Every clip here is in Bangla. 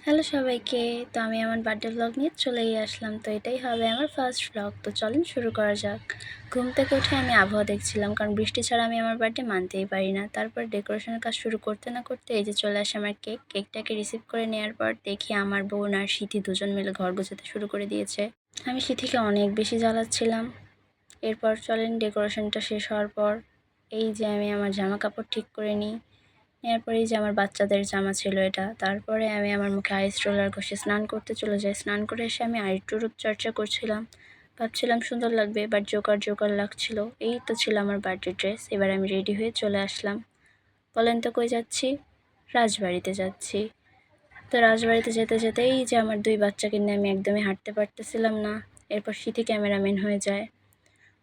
হ্যালো সবাইকে। তো আমি আমার বার্থডে ব্লগ নিয়ে চলেই আসলাম। তো এটাই হবে আমার ফার্স্ট ব্লগ। তো চলেন শুরু করা যাক। ঘুম থেকে উঠে আমি আবহাওয়া দেখছিলাম, কারণ বৃষ্টি ছাড়া আমি আমার বার্থডে মানতেই পারি না। তারপর ডেকোরেশনের কাজ শুরু করতে না করতে এই যে চলে আসে আমার কেকটাকে রিসিভ করে নেওয়ার পর দেখি আমার বোন আর সিথি দুজন মিলে ঘর গোছাতে শুরু করে দিয়েছে। আমি সিথিকে অনেক বেশি জ্বালাচ্ছিলাম। এরপর চলেন ডেকোরেশনটা শেষ হওয়ার পর এই যে আমি আমার জামা কাপড় ঠিক করে নিই। এরপরেই যে আমার বাচ্চাদের জামা ছিল এটা। তারপরে আমি আমার মুখে আইস রোলার ঘষে স্নান করতে চলে যাই। স্নান করে এসে আমি আরেকটু রূপচর্চা করছিলাম। ভাবছিলাম সুন্দর লাগবে, বাট জোকার লাগছিল। এই তো ছিল আমার বার্থডে ড্রেস। এবার আমি রেডি হয়ে চলে আসলাম। বলেন তো কই যাচ্ছি? রাজবাড়িতে যাচ্ছি। তো রাজবাড়িতে যেতে যেতে এই যে আমার দুই বাচ্চাকে নিয়ে আমি একদমই হাঁটতে পারতেছিলাম না। এরপর স্মৃতি ক্যামেরাম্যান হয়ে যায়।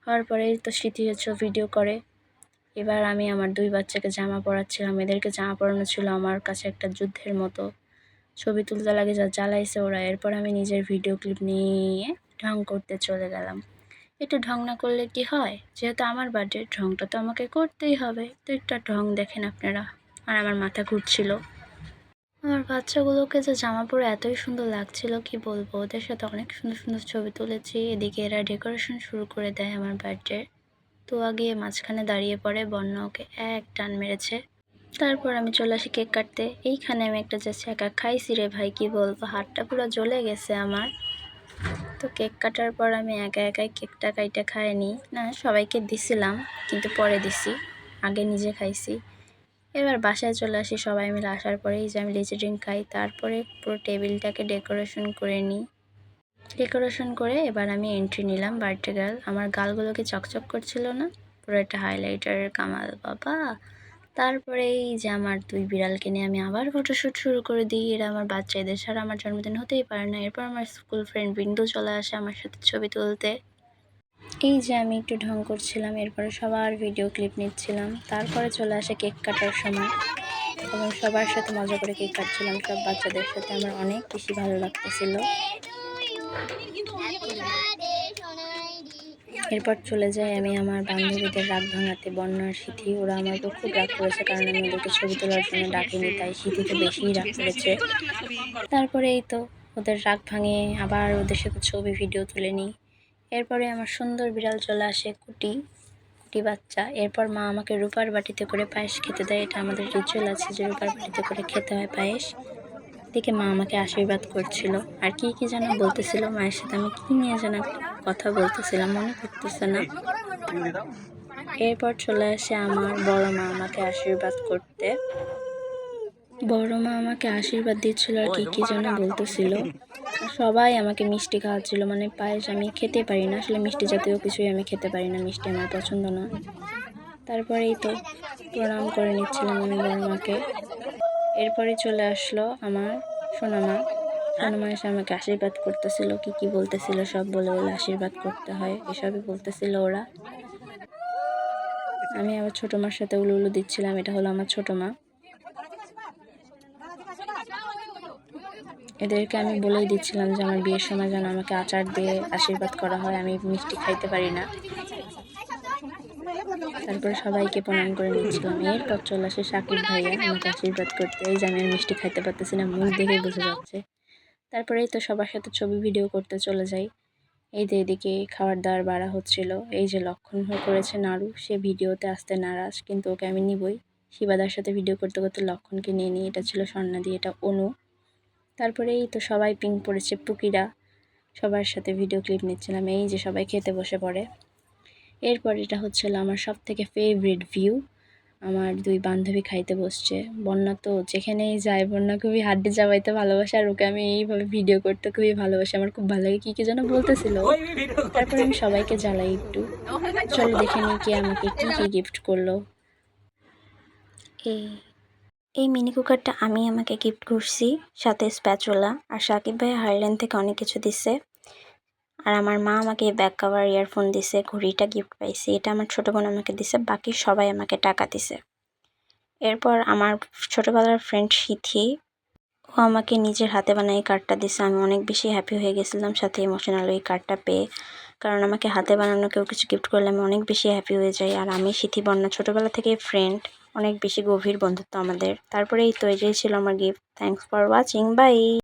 হওয়ার পরেই তো স্মৃতি হচ্ছে ভিডিও করে। এবার আমি আমার দুই বাচ্চাকে জামা পরাচ্ছিলাম। এদেরকে জামা পরানো ছিল আমার কাছে একটা যুদ্ধের মতো। ছবি তুলতে লাগে যা জ্বালাইছে ওরা। এরপর আমি নিজের ভিডিও ক্লিপ নিয়ে ঢং করতে চলে গেলাম। একটু ঢং না করলে কি হয়? যেহেতু আমার বার্থডে, ঢংটা তো আমাকে করতেই হবে। তো একটা ঢং দেখেন আপনারা। আর আমার মাথা ঘুরছিল। আমার বাচ্চাগুলোকে যে জামা পরে এতই সুন্দর লাগছিল কি বলবো। ওদের সাথে অনেক সুন্দর সুন্দর ছবি তুলেছি। এদিকে এরা ডেকোরেশন শুরু করে দেয় আমার বার্থডে। তো গিয়ে মাঝখানে দাঁড়িয়ে পড়ে, বন্যা ওকে এক টান মেরেছে। তারপর আমি চলে আসি কেক কাটতে। এইখানে আমি একটা জাস্ট একা খাইছি রে ভাই, কি বলবো, হাতটা পুরো জ্বলে গেছে আমার। তো কেক কাটার পর আমি একাই কেকটা কাইটা খাইনি, না সবাইকে দিছিলাম, কিন্তু পরে দিছি, আগে নিজে খাইছি। এবার বাসায় চলে আসি। সবাই মিলে আসার পরেই যে আমি লিচি ড্রিঙ্ক খাই। তারপরে পুরো টেবিলটাকে ডেকোরেশন করে নিই। ডেকোরেশন করে এবার আমি এন্ট্রি নিলাম বার্থডে গার্ল। আমার গালগুলোকে চকচক করছিল না? পুরো একটা হাইলাইটারের কামাল বাবা। তারপরে এই যে আমার দুই বিড়ালকে নিয়ে আমি আবার ফটোশ্যুট শুরু করে দিই। এরা আমার বাচ্চা, এদের ছাড়া আমার জন্মদিন হতেই পারে না। এরপর আমার স্কুল ফ্রেন্ড বিন্দু চলে আসে আমার সাথে ছবি তুলতে। এই যে আমি একটু ঢং করছিলাম, এরপরে সবার ভিডিও ক্লিপ নিচ্ছিলাম। তারপরে চলে আসে কেক কাটার সময়, এবং সবার সাথে মজা করে কেক কাটছিলাম। সব বাচ্চাদের সাথে আমার অনেক বেশি ভালো লাগতেছিল। এরপর চলে যাই আমি আমার বান্ধবীদের রাগ ভাঙাতে। বন্যার সিথি, ওরা আমার উপর খুব রাগ করেছে, কারণ আমি ওদেরকে ছবি তোলার জন্য ডাকিনি, তাই সিথি তো বেশিই রাগ করেছে। তারপরে এই তো ওদের রাগ ভাঙিয়ে আবার ওদের সাথে ছবি ভিডিও তুলে নিই। এরপরে আমার সুন্দর বিড়াল চলে আসে, কুটি বাচ্চা। এরপর মা আমাকে রূপার বাটিতে করে পায়েস খেতে দেয়। এটা আমাদের রিচুয়াল আছে যে রূপার বাটিতে করে খেতে হয় পায়েস। দেখে মা আমাকে আশীর্বাদ করছিল, আর কি যেন বলতেছিল। মায়ের সাথে আমি কি নিয়ে যেন কথা বলতেছিলাম, মনে করতেছে না। এরপর চলে আসে আমার বড় মা আমাকে আশীর্বাদ করতে। বড় মা আমাকে আশীর্বাদ দিচ্ছিল আর কি যেন বলতেছিল। সবাই আমাকে মিষ্টি খাওয়াচ্ছিল, মানে পায়েস আমি খেতে পারি না আসলে, মিষ্টি জাতীয় কিছুই আমি খেতে পারি না, মিষ্টি আমার পছন্দ না। তারপরেই তো প্রণাম করে নিচ্ছিলাম আমি বড় মাকে। এরপরে চলে আসলো আমার সোনামা। সোনামা এসে আমাকে আশীর্বাদ করতেছিল, কি বলতেছিল সব বলে আশীর্বাদ করতে হয়, এসবই বলতেছিল ওরা। আমি আবার ছোটো মার সাথে উলু দিচ্ছিলাম। এটা হলো আমার ছোটো মা। এদেরকে আমি বলেই দিচ্ছিলাম যে আমার বিয়ের সময় যেন আমাকে আচার দিয়ে আশীর্বাদ করা হয়, আমি মিষ্টি খাইতে পারি না। তারপরে সবাইকে প্রণাম করে নিচ্ছিলাম। এরপর চলে আসে সাকিব ভাইয়া আমাকে আশীর্বাদ করতে। এই যে আমি আর মিষ্টি খাইতে পারতেছি না, মুখ দেখেই বোঝা যাচ্ছে। তারপরেই তো সবার সাথে ছবি ভিডিও করতে চলে যাই। এই যে এদিকে খাবার দাবার বাড়া হচ্ছিল। এই যে লক্ষণ হয়ে করেছে নাড়ু, সে ভিডিওতে আসতে নারাজ, কিন্তু ওকে আমি নিবই। শিবাদার সাথে ভিডিও করতে করতে লক্ষণকে নিয়ে নিই। এটা ছিল স্বর্ণাদি, এটা অনু। তারপরেই তো সবাই পিং পড়েছে, পুকিরা। সবার সাথে ভিডিও ক্লিপ নিচ্ছিলাম। এই যে সবাই খেতে বসে পড়ে। এরপর এটা হচ্ছিল আমার সব থেকে ফেভারিট ভিউ। আমার দুই বান্ধবী খাইতে বসছে। বন্যা তো যেখানেই যায়, বন্যা খুবই হাড্ডি চাবাইতে ভালোবাসে, আর ওকে আমি এইভাবে ভিডিও করতে খুবই ভালোবাসি। আমার খুব ভালো লাগে, কি যেন বলতেছিল। তারপরে আমি সবাইকে জ্বালাই একটু। চলো দেখে নিই কে আমাকে কি গিফট করলো। এই মিনি কুকারটা আমি আমাকে গিফট করছি, সাথে স্প্যাচুলা। আর সাকিব ভাই হাইল্যান্ড থেকে অনেক কিছু দিছে। আর আমার মা আমাকে ব্যাক কভার, ইয়ারফোন দিছে, ঘড়িটা গিফট পাইছি। এটা আমার ছোটো বোন আমাকে দিছে, বাকি সবাই আমাকে টাকা দিছে। এরপর আমার ছোটোবেলার ফ্রেন্ড সিথি, ও আমাকে নিজের হাতে বানাই এই কার্ডটা দিছে। আমি অনেক বেশি হ্যাপি হয়ে গেছিলাম, সাথে ইমোশনাল এই কার্ডটা পেয়ে। কারণ আমাকে হাতে বানানো কেউ কিছু গিফট করলে আমি অনেক বেশি হ্যাপি হয়ে যাই। আর আমি সিথি বন্যা ছোটোবেলা থেকে ফ্রেন্ড, অনেক বেশি গভীর বন্ধুত্ব আমাদের। তারপরে এই তো এটাই ছিল আমার gift. Thanks for watching, by.